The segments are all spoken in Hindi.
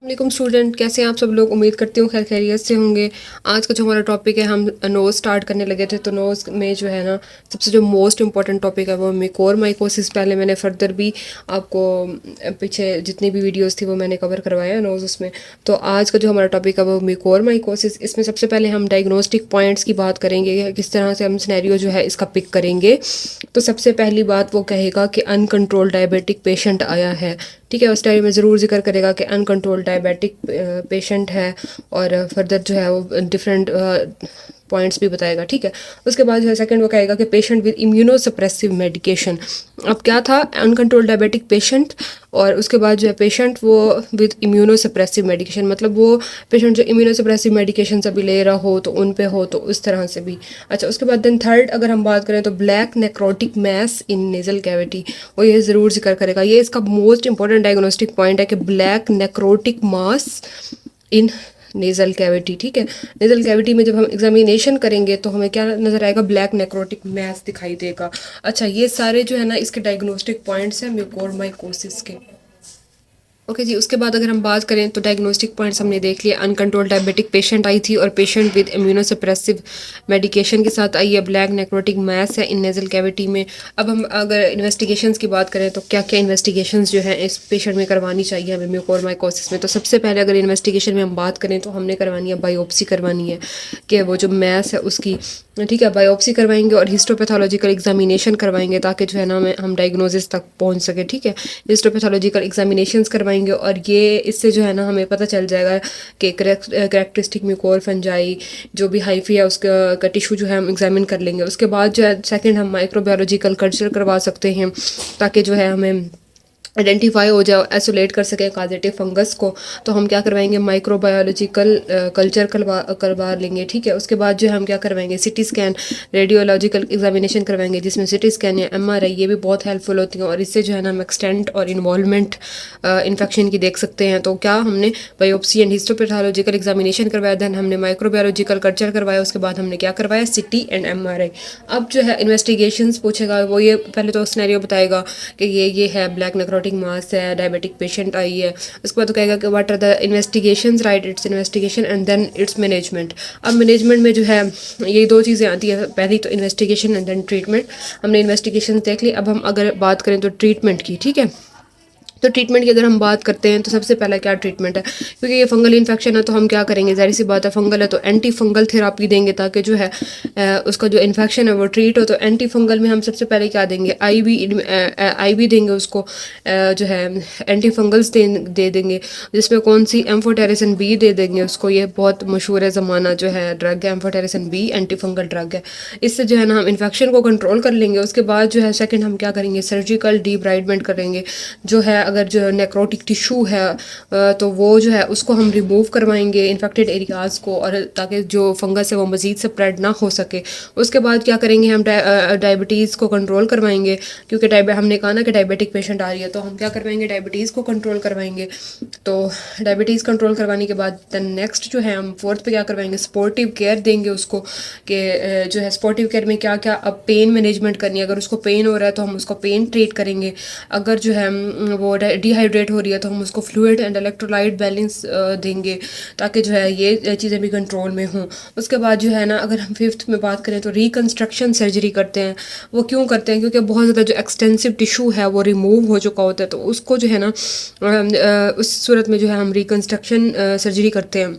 वालेकुम स्टूडेंट, कैसे हैं आप सब लोग। उम्मीद करती हूँ खैर खैरियत से होंगे। आज का जो हमारा टॉपिक है, हम नोज़ स्टार्ट करने लगे थे। तो नोज़ में जो है ना, सबसे जो मोस्ट इंपॉर्टेंट टॉपिक है वो मिकोर माइकोसिस। पहले मैंने फर्दर भी आपको पीछे जितनी भी वीडियोस थी वो मैंने कवर करवाया है नोज़ उसमें। तो आज का जो हमारा टॉपिक है वो मिकोर माइकोसिस। इसमें सबसे पहले हम डायग्नोस्टिक पॉइंट्स की बात करेंगे, किस तरह से हम सिनेरियो जो है इसका पिक करेंगे। तो सबसे पहली बात वो कहेगा कि अनकंट्रोल्ड डायबिटिक पेशेंट आया है। ठीक है, उस टाइम में ज़रूर जिक्र करेगा कि अनकंट्रोल्ड डायबिटिक पेशेंट है, और फर्दर जो है वो डिफरेंट पॉइंट्स भी बताएगा। ठीक है, उसके बाद जो है सेकंड वो कहेगा कि पेशेंट विद इम्यूनोसप्रेसिव मेडिकेशन। अब क्या था, अनकंट्रोल्ड डायबिटिक पेशेंट, और उसके बाद जो है पेशेंट वो विद इम्यूनोसप्रेसिव मेडिकेशन, मतलब वो पेशेंट जो इम्यूनोसप्रेसिव मेडिकेशन अभी ले रहा हो तो उन पे हो, तो उस तरह से भी। अच्छा, उसके बाद देन थर्ड अगर हम बात करें तो ब्लैक नेक्रोटिक मैस इन नेजल कैविटी, वो ये ज़रूर जिक्र करेगा। ये इसका मोस्ट इंपॉर्टेंट डायग्नोस्टिक पॉइंट है कि ब्लैक नेक्रोटिक मास इन नेज़ल कैविटी। ठीक है, नेज़ल कैविटी में जब हम एग्जामिनेशन करेंगे तो हमें क्या नज़र आएगा, ब्लैक नेक्रोटिक मैस दिखाई देगा। अच्छा, ये सारे जो है ना इसके डायग्नोस्टिक पॉइंट्स हैं म्यूकोरमाइकोसिस के। ओके जी, उसके बाद अगर हम बात करें तो डायग्नोस्टिक पॉइंट्स हमने देख लिया। अनकंट्रोल्ड डायबिटिक पेशेंट आई थी और पेशेंट विद इम्यूनोसप्रेसिव मेडिकेशन के साथ आई है। ब्लैक नेक्रोटिक मैस है इन नेजल कैविटी में। अब हम अगर इन्वेस्टिगेशंस की बात करें तो क्या क्या इन्वेस्टिगेशंस जो है इस पेशेंट में करवानी चाहिए हमें म्यूकोरमाइकोसिस में। तो सबसे पहले अगर इन्वेस्टिगेशन में हम बात करें तो हमने करवानी है बायोप्सी करवानी है, कि वो जो मैस है उसकी। ठीक है, बायोप्सी करवाएंगे और हिस्टोपैथोलॉजिकल एग्जामिनेशन करवाएंगे ताकि जो है ना हम डायग्नोसिस तक पहुंच सके। ठीक है, हिस्टोपैथोलॉजिकल एग्जामिनेशंस करवाएंगे और ये इससे जो है ना हमें पता चल जाएगा कि करेक्टरिस्टिक म्यूकोर फंजाई जो भी हाइफी है उसका का टिश्यू जो है हम एग्जामिन कर लेंगे। उसके बाद जो है सेकंड हम माइक्रोबायोलॉजिकल कल्चर करवा सकते हैं ताकि जो है हमें आइडेंटिफाई हो जाए, आइसोलेट कर सकें काजेटिव फंगस को। तो हम क्या करवाएंगे, माइक्रोबायोलॉजिकल कल्चर करवा लेंगे। ठीक है, उसके बाद जो है हम क्या करवाएंगे, सिटी स्कैन, रेडियोलॉजिकल एग्जामिनेशन करवाएंगे जिसमें सिटी स्कैन या एमआरआई ये भी बहुत हेल्पफुल होती हैं, और इससे जो है ना हम एक्सटेंट और इन्वॉल्वमेंट इन्फेक्शन की देख सकते हैं। तो क्या हमने बायोप्सी एंड हिस्टोपैथोलॉजिकल एग्जामिनेशन करवाया, देन हमने माइक्रोबायोलॉजिकल कल्चर करवाया, उसके बाद हमने क्या करवाया, सिटी एंड एमआरआई। अब जो है इन्वेस्टिगेशंस पूछेगा, वो ये पहले तो सिनेरियो बताएगा कि ये है ब्लैक नेक्रोटिक मास है, डायबिटिक पेशेंट आई है। उसके बाद तो कहेगा कि what are the investigations, right, it's investigation and then it's management. अब मैनेजमेंट में जो है ये दो चीज़ें आती है, पहली तो इन्वेस्टिगेशन एंड देन ट्रीटमेंट। हमने इन्वेस्टिगेशन देख ली, अब हम अगर बात करें तो ट्रीटमेंट की। ठीक है, तो ट्रीटमेंट की अगर हम बात करते हैं तो सबसे पहला क्या ट्रीटमेंट है, क्योंकि ये फंगल इन्फेक्शन है तो हम क्या करेंगे, ज़ाहिर सी बात है फंगल है तो एंटी फंगल थेरापी देंगे ताकि जो है उसका जो इन्फेक्शन है वो ट्रीट हो। तो एंटी फंगल में हम सबसे पहले क्या देंगे, आईवी देंगे उसको, जो है एंटी फंगल्स दे देंगे, जिसमें कौन सी एम्फोटेरिसन बी दे देंगे उसको। ये बहुत मशहूर है ज़माना जो है ड्रग है, amphotericin B anti fungal drug है। इससे जो है ना हम इन्फेक्शन को कंट्रोल कर लेंगे। उसके बाद जो है सेकेंड हम क्या करेंगे, सर्जिकल डीब्राइडमेंट करेंगे। जो है अगर जो नेक्रोटिक टिश्यू है तो वो जो है उसको हम रिमूव करवाएंगे इन्फेक्टेड एरियाज़ को, और ताकि जो फंगस है वो मज़ीद स्प्रेड ना हो सके। उसके बाद क्या करेंगे, हम डायबिटीज़ को कंट्रोल करवाएंगे, क्योंकि हमने कहा ना कि डायबिटिक पेशेंट आ रही है, तो हम क्या करवाएंगे, डायबिटीज़ को कंट्रोल करवाएंगे। तो डायबिटीज़ कंट्रोल करवाने के बाद दैन नेक्स्ट जो है हम फोर्थ पे क्या करवाएंगे, सपोर्टिव केयर देंगे उसको, कि जो है सपोर्टिव केयर में क्या क्या, अब पेन मैनेजमेंट करनी है। अगर उसको पेन हो रहा है तो हम उसको पेन ट्रीट करेंगे। अगर जो है वो डिहाइड्रेट हो रही है तो हम उसको फ्लूइड एंड इलेक्ट्रोलाइट बैलेंस देंगे ताकि जो है ये चीज़ें भी कंट्रोल में हों। उसके बाद जो है ना अगर हम फिफ्थ में बात करें तो रिकन्स्ट्रक्शन सर्जरी करते हैं। वो क्यों करते हैं, क्योंकि बहुत ज़्यादा जो एक्सटेंसिव टिश्यू है वो रिमूव हो चुका होता है, तो उसको जो है ना उस सूरत में जो है हम रिकन्स्ट्रक्शन सर्जरी करते हैं।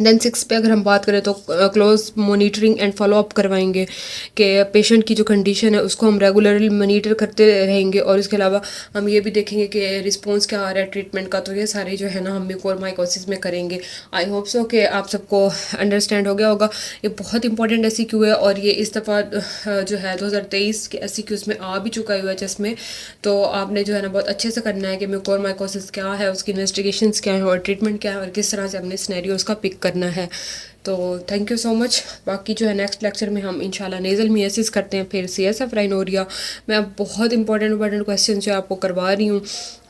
दैन सिक्स पे अगर हम बात करें तो क्लोज मॉनिटरिंग एंड फॉलोअप करवाएंगे, कि पेशेंट की जो कंडीशन है उसको हम रेगुलरली मॉनिटर करते रहेंगे, और इसके अलावा हम ये भी देखेंगे कि रिस्पांस क्या आ रहा है ट्रीटमेंट का। तो ये सारे जो है ना हम म्यूकोरमाइकोसिस में करेंगे। आई होप सो कि आप सबको अंडरस्टैंड हो गया होगा। ये बहुत इंपॉर्टेंट SCQ है, और ये इस दफ़ा जो है 2023 के SCQs में आ भी चुका है UHS में। तो आपने जो है ना बहुत अच्छे से करना है कि म्यूकोरमाइकोसिस क्या है, उसकी इन्वेस्टिगेशंस क्या है और ट्रीटमेंट क्या है, और किस तरह से अपने सिनेरियो उसका पिक करना है। तो थैंक यू सो मच। बाकी जो है नेक्स्ट लेक्चर में हम इंशाल्लाह नेज़ल मियासिस करते हैं, फिर CSF राइनोरिया। मैं अब बहुत इंपॉर्टेंट क्वेश्चन जो आपको करवा रही हूँ,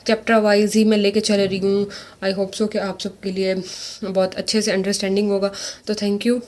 चैप्टर वाइज ही मैं लेके चल रही हूँ। आई होप सो कि आप सबके लिए बहुत अच्छे से अंडरस्टैंडिंग होगा। तो थैंक यू।